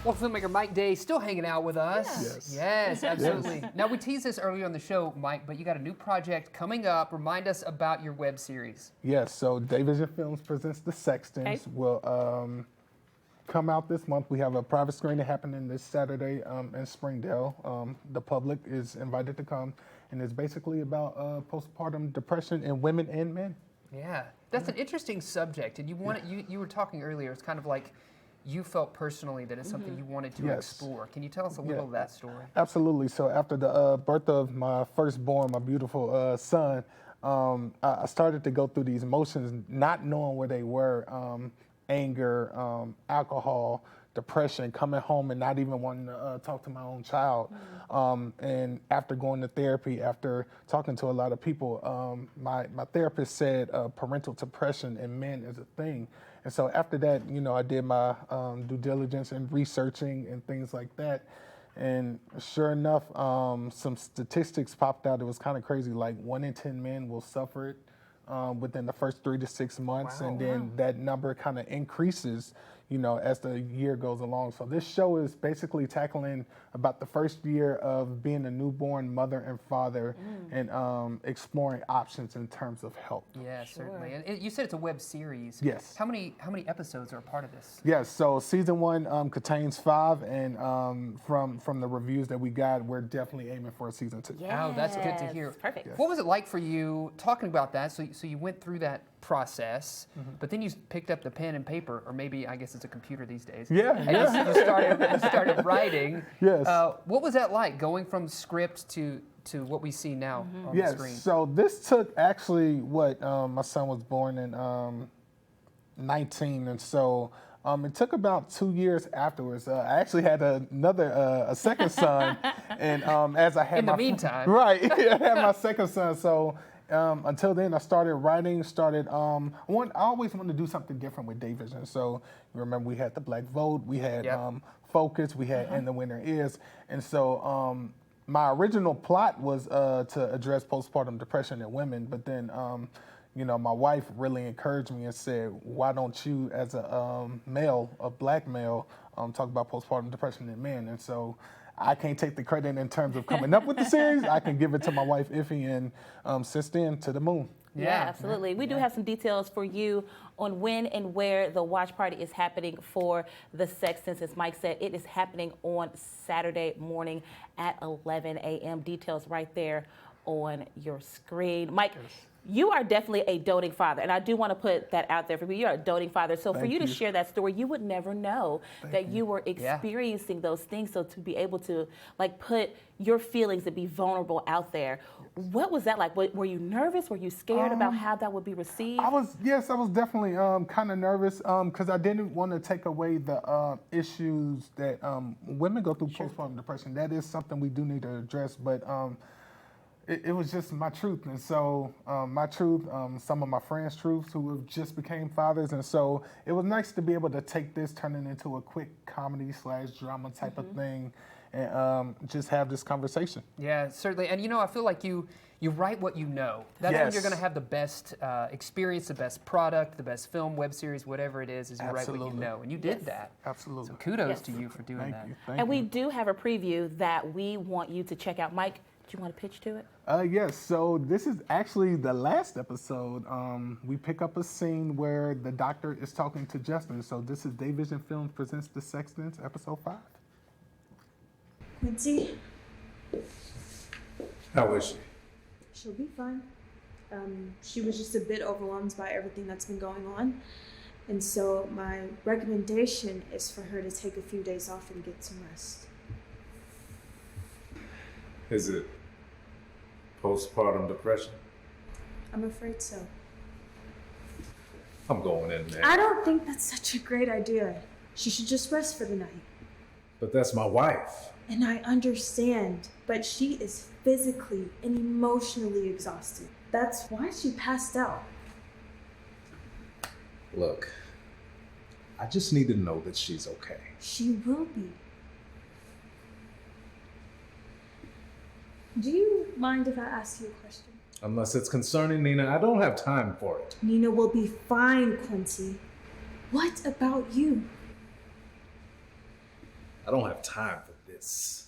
Well, filmmaker Mike Day still hanging out with us. Yes. Yes, absolutely. Now, we teased this earlier on the show, Mike, but you got a new project coming up. Remind us about your web series. Yes, so Vision Films presents The Sextons. Okay. Will come out this month. We have a private screening happening this Saturday in Springdale. The public is invited to come, and it's basically about postpartum depression in women and men. Yeah, that's an interesting subject. And you were talking earlier, it's kind of like you felt personally that it's something you wanted to explore. Can you tell us a little of that story? Absolutely. So after the birth of my firstborn, my beautiful son, I started to go through these emotions, not knowing where they were. Anger, alcohol, depression, coming home and not even wanting to talk to my own child. And after going to therapy, after talking to a lot of people, my therapist said parental depression in men is a thing. And so after that, I did my due diligence and researching and things like that. And sure enough, some statistics popped out. It was kind of crazy. Like 1 in 10 men will suffer it within the first 3 to 6 months. Wow. And then that number kind of increases, as the year goes along. So this show is basically tackling about the first year of being a newborn mother and father and exploring options in terms of help. Yeah, certainly. And you said it's a web series. Yes. How many episodes are a part of this? Yes, so season 1 contains 5, and from the reviews that we got, we're definitely aiming for a season 2. Oh, that's good to hear. Perfect. Yes. What was it like for you talking about that? So you went through that process, but then you picked up the pen and paper, or maybe I guess it's a computer these days. Yeah, And you started writing. Yes. What was that like, going from script to what we see now on the screen? Yes, so this took actually my son was born in 19, and so it took about 2 years afterwards. I actually had a second son, and as I had In the meantime. right, I had my second son. So until then, I started writing. I always wanted to do something different with Vision. So you remember we had the Black Vote, we had Focus, we had And the Winner Is, and so my original plot was to address postpartum depression in women, but then. My wife really encouraged me and said, why don't you, as a male, a black male, talk about postpartum depression in men? And so I can't take the credit in terms of coming up with the series. I can give it to my wife, Iffy, and since then, to the moon. Yeah, absolutely. We do have some details for you on when and where the watch party is happening for The Sextons. As Mike said, it is happening on Saturday morning at 11 a.m. Details right there on your screen. Mike, you are definitely a doting father, and I do want to put that out there for you. You're a doting father. So for you to share that story, you would never know that you were experiencing those things. So to be able to put your feelings and be vulnerable out there, what was that like? Were you nervous? Were you scared about how that would be received? I was definitely kind of nervous because I didn't want to take away the issues that women go through postpartum depression. That is something we do need to address, but it was just my truth. And so my truth, some of my friends' truths who have just became fathers. And so it was nice to be able to take this, turn it into a quick comedy / drama type of thing, and just have this conversation. Yeah, certainly. And I feel like you write what you know. That's when you're going to have the best experience, the best product, the best film, web series, whatever it is you write what you know. And you did that. Absolutely. So kudos to you for doing that. Thank And you. we do have a preview that we want you to check out. Mike, do you want to pitch to it? Yes, so this is actually the last episode. We pick up a scene where the doctor is talking to Justin. So this is Vision Films presents The Sextons, episode 5. Quincy, How is she? she'll be fine. She was just a bit overwhelmed by everything that's been going on. And so my recommendation is for her to take a few days off and get some rest. Is it postpartum depression? I'm afraid so. I'm going in there. I don't think that's such a great idea. She should just rest for the night. But that's my wife. And I understand, but she is physically and emotionally exhausted. That's why she passed out. Look, I just need to know that she's okay. She will be. Do you mind if I ask you a question? Unless it's concerning Nina, I don't have time for it. Nina will be fine, Quincy. What about you? I don't have time for this.